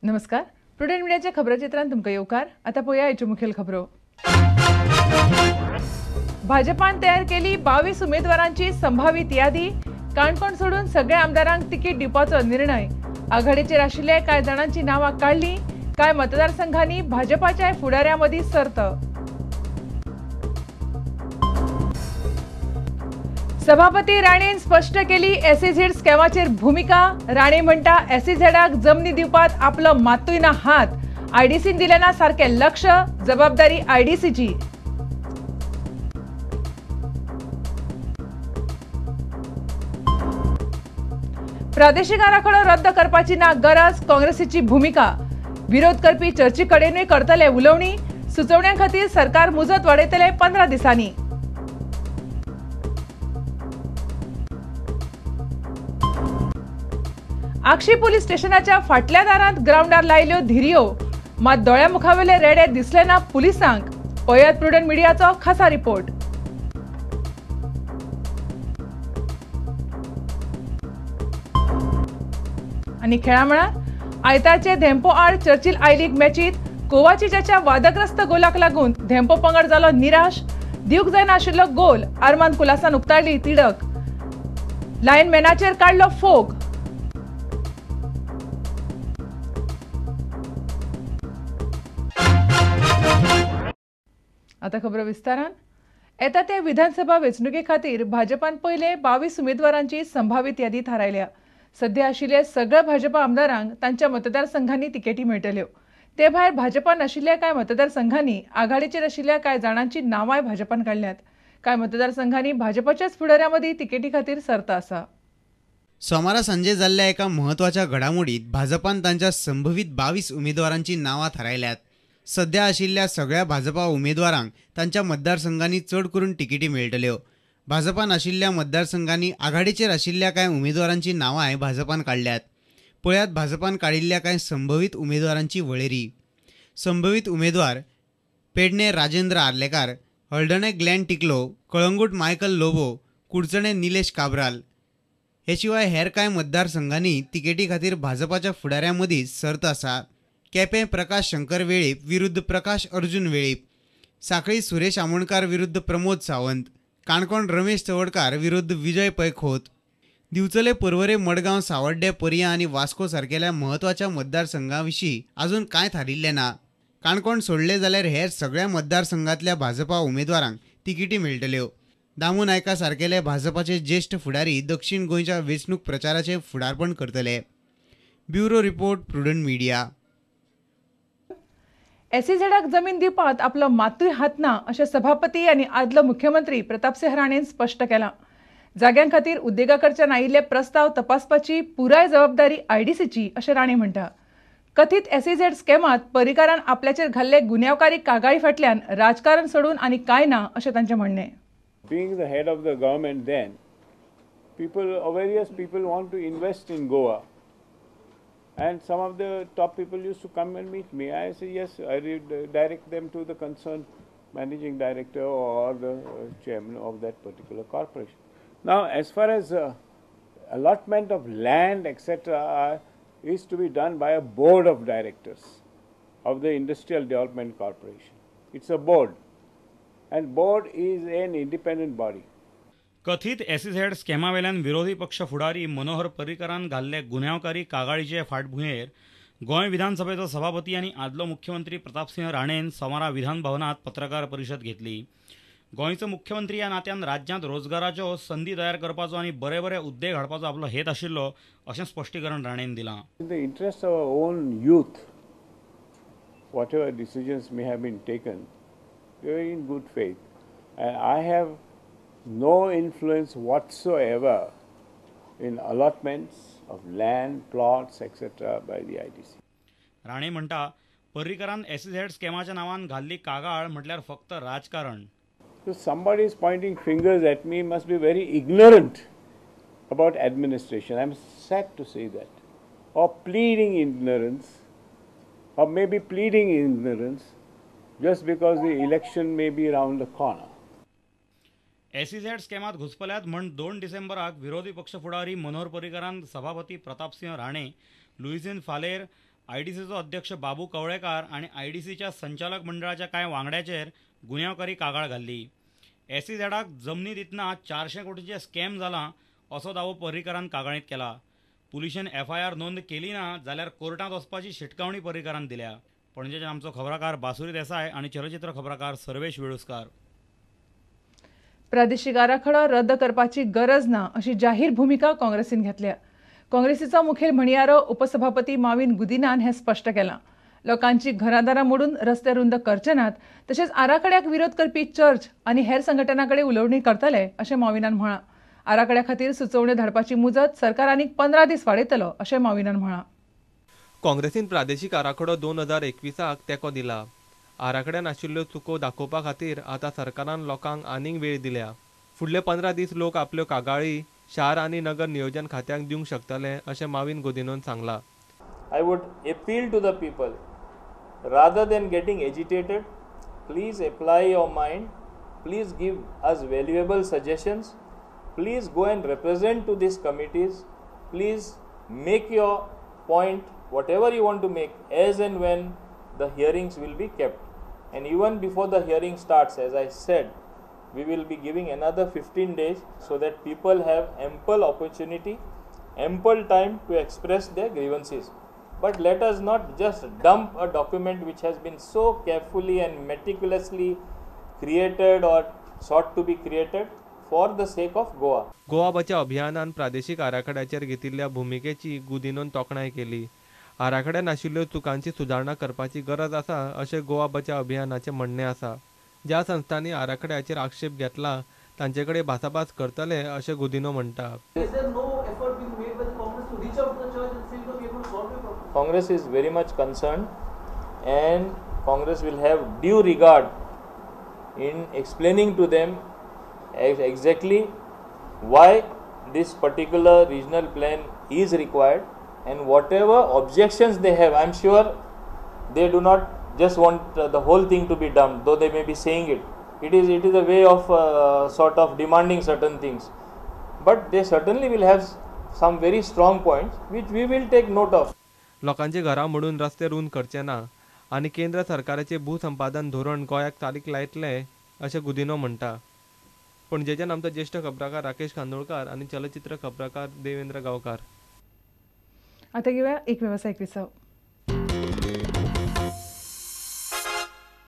नमस्कार. प्रुडंट मीडियाच्या खबराचित्रांत तुमकां येवकार. आता पळोवया आयच्यो मुखेल खबरो. भाजपान तयार केली 22 उमेदवारांची संभावीत यादी. काणकोण सोडून सगळ्या आमदारांक तिकीट दिवपाचो निर्णय. आघाडीचेर आशिल्ले कांय जाणांची नांवां काढली. कांय मतदारसंघांनी भाजपाच्या फुडाऱ्यां सर्त. सभापती राणेन स्पष्ट केली एसईझेड स्कॅमाचेर भूमिका. राणे म्हणटा एसईझेडाक जमनी दिवपात आपलो मातूय ना हात. आयडीसीन दिले ना सारखे लक्ष. जबाबदारी आयडीसीची. प्रादेशीक आराखडो रद्द करपाची ना गरज. काँग्रेसीची भूमिका. विरोध करपी चर्चे कडेनूय करतले उलोवणी. सुचोवण्यां खातीर सरकार मुजत वाडयतले 15 दिसांनी. आक्षी पोलीस स्टेशनाच्या फाटल्या दारांत ग्राउंडार लायल्यो धिरयो. मात दोळ्या मुखावेले रेडे दिसले ना पुलिसांक. पळयात प्रुडंट मिडियाचो खासा रिपोर्ट. आनी खेळा मळार आयतारचे धेंपो आड चर्चिल आय लीग मॅचीत कोवाचिचाच्या वादग्रस्त गोलाक लागून धेंपो पंगड जालो निराश. दिवंक जायना आशिल्लो गोल आर्मान कुलासान उक्ताडली तिडक. लायनमॅनाचेर काडलो फोग. आता खबर विस्तारान. येता ते विधानसभा वेंचणुके खातीर भाजपान पयले 22 उमेदवारांची संभावीत यादी थारायल्या. सध्या आशिल्ले सगळे भाजपा आमदारांक तांच्या मतदारसंघांनी तिकेटी मेळटल्यो. ते भायर भाजपान आशिल्ल्या कांय मतदारसंघांनी आघाडीचेर आशिल्ल्या कांय जाणांची नांवांय भाजपान काडल्यात. कांय मतदारसंघांनी भाजपाच्याच फुडाऱ्यां मदीं तिकेटी खातीर सर्त आसा. सोमारा सांजे जाल्ल्या एका म्हत्वाच्या घडामोडीत भाजपान तांच्या संभवीत 22 उमेदवारांची नांवां थारायल्यात. सध्या आशिल्ल्या सगळ्या भाजपा उमेदवारांक तांच्या मतदारसंघांनी चड करून तिकेटी मेळटल्यो. भाजपान आशिल्ल्या मतदारसंघांनी आघाडीचेर आशिल्ल्या कांय उमेदवारांची नांवांय भाजपान काडल्यात. पळयात भाजपान काडिल्ल्या कांय संभवीत उमेदवारांची वळेरी. संभवीत उमेदवार पेडणे राजेंद्र आर्लेकार, हळदणे ग्लेन टिकलो, कळंगूट मायकल लोबो, कुडचणे निलेश काब्राल. हे शिवाय हेर कांय मतदारसंघांनी तिकेटी खातीर भाजपाच्या फुडाऱ्यां मदीं सर्त आसा. केपें प्रकाश शंकर वेळीप विरुद्ध प्रकाश अर्जुन वेळीप, सांखळी सुरेश आमोणकार विरुद्ध प्रमोद सावंत, काणकोण रमेश चवडकार विरुद्ध विजय पै खोत. दिवचले पर्वरे मडगांव सावड्डे पर्या आनी वास्को सारकेल्या म्हत्वाच्या मतदारसंघां विशीं अजून कांय थारिल्लें ना. काणकोण सोडले जाल्यार हेर सगळ्या मतदारसंघांतल्या भाजपा उमेदवारांक तिकेटी मेळटल्यो. दामू नायका सारकेले भाजपाचे ज्येश्ठ फुडारी दक्षिण गोंयच्या वेंचणूक प्रचाराचे फुडारपण करतले. Bureau report prudent media. एसईझेडाक जमीन दिवपात आपलो मातूय हात ना अशें सभापती आनी आदलो मुख्यमंत्री प्रतापसिंह राणेन स्पश्ट केलां. जाग्यां खातीर उद्देगा कडच्यान आयिल्ले प्रस्ताव तपासपाची पुराय जबाबदारी आयडीसीची अशें राणे म्हणटा. कथीत एसईझेड स्कॅमात पर्रीकारान आपल्याचेर घाल्ले गुन्यांवकारी कागाळी फाटल्यान राजकारण सोडून आनी कांय ना अशें तांचें म्हणणें. Being the head of the government then, various people want to invest in Goa. And some of the top people used to come and meet me. I say, yes, I direct them to the concerned managing director or the chairman of that particular corporation. Now, as far as allotment of land, etc., is to be done by a board of directors of the Industrial Development Corporation. It's a board, and board is an independent body. कथीत SEZ स्कॅमावेल्यान विरोधी पक्ष फुडारी मनोहर पर्रीकारान घाल्ले गुन्यांवकारी कागाळीचे फाटभुंयेर गोंय विधानसभेचो सभापती आनी आदलो मुख्यमंत्री प्रतापसिंह राणेन सोमारा विधान भवनात पत्रकार परिशद घेतली. गोंयचो मुख्यमंत्री ह्या नात्यान राज्यांत रोजगाराच्यो संदी तयार करपाचो आनी बरे बरे उद्देग हाडपाचो आपलो हेत आशिल्लो अशें स्पश्टीकरण राणेन दिलां. In the interest of our own youth, whatever decisions may have been taken, they were in good faith. And I have no influence whatsoever in allotments of land, plots, etc. by the ITC. Rane म्हणटा पर्रीकरान SEZ स्कॅमाच्या नावान घाल्ली कागाळ म्हटल्यार फक्त राजकारण. So somebody is pointing fingers at me must be very ignorant about administration. I'm sad to say that. Or pleading ignorance, or maybe pleading ignorance just because the election may be around the corner. SEZ स्कॅमात घुसपल्यात म्हण 2 डिसेंबराक विरोधी पक्ष फुडारी मनोहर पर्रीकरान सभापती प्रतापसिंह राणे, लुईसिन फालेर, IDCचो अध्यक्ष बाबू कवळेकार आणि IDCच्या संचालक मंडळाच्या कांय वांगड्याचेर गुन्यांवकारी कागाळ घाल्ली. SEZक जमनी दितना 400 कोटींचे स्कॅम जाला असो दावो पर्रीकरान कागाळीत केला. पुलिशेन FIR नोंद केली ना जाल्यार कोर्टात वचपाची शिटकावणी पर्रीकरान दिल्या. पणजेच्यान आमचो खबराकार बासुरी देसाय आणि चलचित्र खबराकार सर्वेश वेळुस्कार. प्रादेशीक आराखडो रद्द करपाची गरज ना अशी जाहीर भूमिका काँग्रेसीन घेतल्या. काँग्रेसीचो मुखेल म्हणयारो उपसभापती माविन गुदिनान हें स्पश्ट केलां. लोकांची घरादारां मोडून रस्ते रुंद करचे नात, तशेंच आराखड्याक विरोध करपी चर्च आनी हेर संघटनां कडेन उलोवणी करतले अशें माविनान म्हळां. आराखड्या खातीर सुचोवण्यो धाडपाची मुजत सरकार आनीक 15 दीस वाडयतलो अशें माविनान म्हळां. काँग्रेसीन प्रादेशीक आराखडो 2021 तेंको दिला. आराखड्यान आशिल्ल्यो चुको दाखोवपा खातीर आतां सरकारान लोकांक आनीक वेळ दिल्या. फुडले 15 दीस लोक आपल्यो कागाळी शार आनी नगर नियोजन खात्याक दिवंक शकतले अशें माविन गुदिनोन सांगलां. I would appeal to the people, rather than getting agitated, please apply your mind, please give us valuable suggestions, please go and represent to these committees, please make your point, whatever you want to make, as and when the hearings will be kept. And even before the hearing starts, as I said, we will be giving another 15 days so that people have ample opportunity, ample time to express their grievances. But let us not just dump a document which has been so carefully and meticulously created or sought to be created for the sake of Goa. Goa बचाव अभियानान प्रादेशीक आराखड्याचेर घेतिल्ल्या भुमिकेची गुदिनोन तोखणाय केली. आराखड्यान आशिल्ल्यो चुकांची सुदारणा करपाची गरज आसा अशें गोवा बचाव अभियानाचें म्हणणें आसा. ज्या संस्थांनी आराखड्याचेर आक्षेप घेतला तांचे कडेन भासाभास करतले अशें गुदिनो म्हणटा. Congress is very much concerned and Congress will have due regard in explaining to them exactly why this particular regional plan is required and whatever objections they have. I'm sure they do not just want the whole thing to be dumped, though they may be saying it. It is a way of sort of demanding certain things. But they certainly will have some very strong points which we will take note of. लोकांची घरां मोडून रस्ते रुंद करचे ना आनी केंद्र सरकाराचे भूसंपादन धोरण गोंयाक चालीक लायतले अशें गुदिनो म्हणटा. पणजेच्यान आमचो ज्येश्ठ खबराकार राकेश कांदोळकार आनी चलचित्र खबराकार देवेंद्र गांवकार. आता घेऊया एक व्यावसायिक विसव.